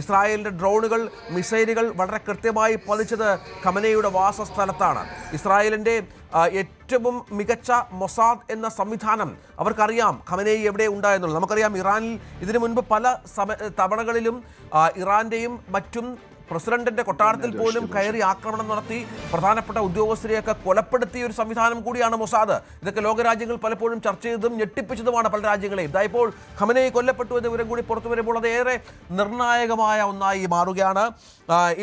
ഇസ്രായേലിൻ്റെ ഡ്രോണുകൾ, മിസൈലുകൾ വളരെ കൃത്യമായി പതിച്ചത് ഖമനയുടെ വാസസ്ഥലത്താണ്. ഇസ്രായേലിൻ്റെ ഏറ്റവും മികച്ച മൊസാദ് എന്ന സംവിധാനം അവർക്കറിയാം ഖമനേയി എവിടെ ഉണ്ടായെന്നുള്ളത്. നമുക്കറിയാം ഇറാനിൽ ഇതിനു മുൻപ് പല തവണകളിലും ഇറാന്റെയും മറ്റും പ്രസിഡന്റിന്റെ കൊട്ടാരത്തിൽ പോലും കയറി ആക്രമണം നടത്തി പ്രധാനപ്പെട്ട ഉദ്യോഗസ്ഥരെയൊക്കെ കൊലപ്പെടുത്തിയ ഒരു സംവിധാനം കൂടിയാണ് മൊസാദ്. ഇതൊക്കെ ലോകരാജ്യങ്ങൾ പലപ്പോഴും ചർച്ച ചെയ്തതും ഞെട്ടിപ്പിച്ചതുമാണ് പല രാജ്യങ്ങളെയും. ഇതായപ്പോൾ ഖമനേയി കൊല്ലപ്പെട്ടു എന്ന വിവരം കൂടി പുറത്തു വരുമ്പോൾ അത് ഏറെ നിർണായകമായ ഒന്നായി മാറുകയാണ്.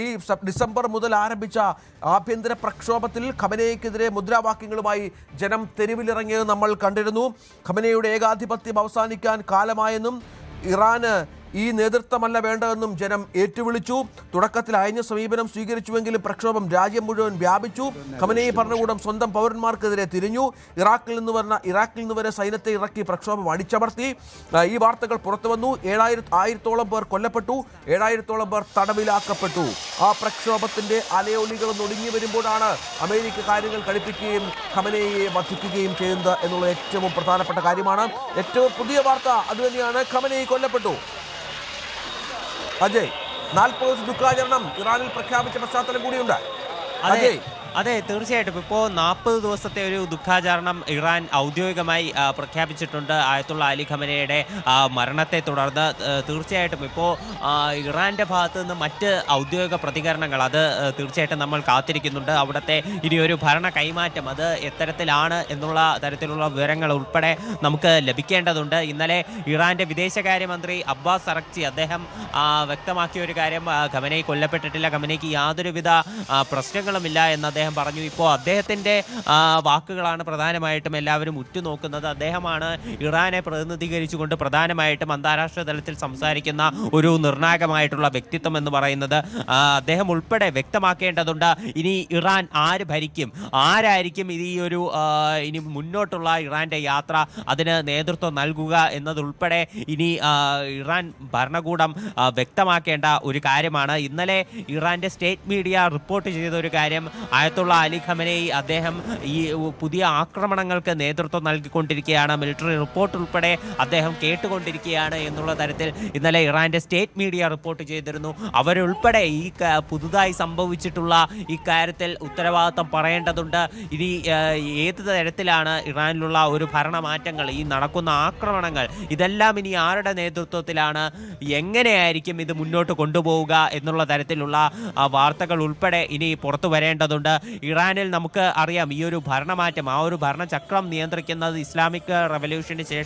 ഈ ഡിസംബർ മുതൽ ആരംഭിച്ച ആഭ്യന്തര പ്രക്ഷോഭത്തിൽ ഖമനേയിക്കെതിരെ മുദ്രാവാക്യങ്ങളുമായി ജനം തെരുവിലിറങ്ങിയത് നമ്മൾ കണ്ടിരുന്നു. ഖമനേയുടെ ഏകാധിപത്യം അവസാനിക്കാൻ കാലമായെന്നും ഇറാന് ഈ നേതൃത്വമല്ല വേണ്ടതെന്നും ജനം ഏറ്റുവിളിച്ചു. തുടക്കത്തിൽ അയഞ്ഞ സമീപനം സ്വീകരിച്ചുവെങ്കിലും പ്രക്ഷോഭം രാജ്യം മുഴുവൻ വ്യാപിച്ചു. ഖമനേയി ഭരണകൂടം സ്വന്തം പൗരന്മാർക്കെതിരെ തിരിഞ്ഞു. ഇറാഖിൽ നിന്ന് വരെ സൈന്യത്തെ ഇറക്കി പ്രക്ഷോഭം അടിച്ചമർത്തി. ഈ വാർത്തകൾ പുറത്തു വന്നു. 1000-ഓളം പേർ കൊല്ലപ്പെട്ടു, 7000-ഓളം പേർ തടവിലാക്കപ്പെട്ടു. ആ പ്രക്ഷോഭത്തിന്റെ അലയൊലികൾ ഒടുങ്ങി വരുമ്പോഴാണ് അമേരിക്ക കാര്യങ്ങൾ കഴിപ്പിക്കുകയും ഖമനേയിയെ വധിക്കുകയും ചെയ്യുന്നത് എന്നുള്ള ഏറ്റവും പ്രധാനപ്പെട്ട കാര്യമാണ്. ഏറ്റവും പുതിയ വാർത്ത അതുതന്നെയാണ്, ഖമനേയി കൊല്ലപ്പെട്ടു. അജയ്, 40 ദിവസ ദുഃഖാചരണം ഇറാനിൽ പ്രഖ്യാപിച്ച പശ്ചാത്തലം കൂടിയുണ്ട്. അജയ്, അതെ, തീർച്ചയായിട്ടും ഇപ്പോൾ 40 ദിവസത്തെ ഒരു ദുഃഖാചരണം ഇറാൻ ഔദ്യോഗികമായി പ്രഖ്യാപിച്ചിട്ടുണ്ട്. ആയത്തുള്ള അലി ഖമനയുടെ മരണത്തെ തുടർന്ന് തീർച്ചയായിട്ടും ഇപ്പോൾ ഇറാൻ്റെ ഭാഗത്ത് നിന്ന് മറ്റ് ഔദ്യോഗിക പ്രതികരണങ്ങൾ അത് തീർച്ചയായിട്ടും നമ്മൾ കാത്തിരിക്കുന്നുണ്ട്. അവിടുത്തെ ഇനിയൊരു ഭരണ കൈമാറ്റം അത് എത്തരത്തിലാണ് എന്നുള്ള തരത്തിലുള്ള വിവരങ്ങൾ ഉൾപ്പെടെ നമുക്ക് ലഭിക്കേണ്ടതുണ്ട്. ഇന്നലെ ഇറാൻ്റെ വിദേശകാര്യമന്ത്രി അബ്ബാസ് അറക്ചി അദ്ദേഹം വ്യക്തമാക്കിയ ഒരു കാര്യം, ഖമനേയി കൊല്ലപ്പെട്ടിട്ടില്ല, ഖമനേയിക്ക് യാതൊരുവിധ പ്രശ്നങ്ങളുമില്ല എന്ന് അദ്ദേഹം പറഞ്ഞു. ഇപ്പോൾ അദ്ദേഹത്തിൻ്റെ വാക്കുകളാണ് പ്രധാനമായിട്ടും എല്ലാവരും ഉറ്റുനോക്കുന്നത്. അദ്ദേഹമാണ് ഇറാനെ പ്രതിനിധീകരിച്ചുകൊണ്ട് പ്രധാനമായിട്ടും അന്താരാഷ്ട്ര തലത്തിൽ സംസാരിക്കുന്ന ഒരു നിർണായകമായിട്ടുള്ള വ്യക്തിത്വം എന്ന് പറയുന്നത്. അദ്ദേഹം ഉൾപ്പെടെ വ്യക്തമാക്കേണ്ടതുണ്ട് ഇനി ഇറാൻ ആര് ഭരിക്കും, ആരായിരിക്കും ഈ ഒരു ഇനി മുന്നോട്ടുള്ള ഇറാൻ്റെ യാത്ര, അതിന് നേതൃത്വം നൽകുക എന്നതുൾപ്പെടെ ഇനി ഇറാൻ ഭരണകൂടം വ്യക്തമാക്കേണ്ട ഒരു കാര്യമാണ്. ഇന്നലെ ഇറാൻ്റെ സ്റ്റേറ്റ് മീഡിയ റിപ്പോർട്ട് ചെയ്ത ഒരു കാര്യം, ആയത്തുള്ള അലി ഖമനേയി അദ്ദേഹം ഈ പുതിയ ആക്രമണങ്ങൾക്ക് നേതൃത്വം നൽകിക്കൊണ്ടിരിക്കുകയാണ്, മിലിറ്ററി റിപ്പോർട്ട് ഉൾപ്പെടെ അദ്ദേഹം കേട്ടുകൊണ്ടിരിക്കുകയാണ് എന്നുള്ള തരത്തിൽ ഇന്നലെ ഇറാൻ്റെ സ്റ്റേറ്റ് മീഡിയ റിപ്പോർട്ട് ചെയ്തിരുന്നു. അവരുൾപ്പെടെ ഈ പുതുതായി സംഭവിച്ചിട്ടുള്ള ഈ കാര്യത്തിൽ ഉത്തരവാദിത്തം പറയേണ്ടതുണ്ട്. ഇനി ഏത് തരത്തിലാണ് ഇറാനിലുള്ള ഒരു ഭരണമാറ്റങ്ങൾ, ഈ നടക്കുന്ന ആക്രമണങ്ങൾ, ഇതെല്ലാം ഇനി ആരുടെ നേതൃത്വത്തിലാണ്, എങ്ങനെയായിരിക്കും ഇത് മുന്നോട്ട് കൊണ്ടുപോവുക എന്നുള്ള തരത്തിലുള്ള വാർത്തകൾ ഉൾപ്പെടെ ഇനി പുറത്തു വരേണ്ടതുണ്ട്. ഇറാനിൽ നമുക്ക് അറിയാം ഈ ഒരു ഭരണമാറ്റം, ആ ഒരു ഭരണചക്രം നിയന്ത്രിക്കുന്നത് ഇസ്ലാമിക് റവല്യൂഷന് ശേഷം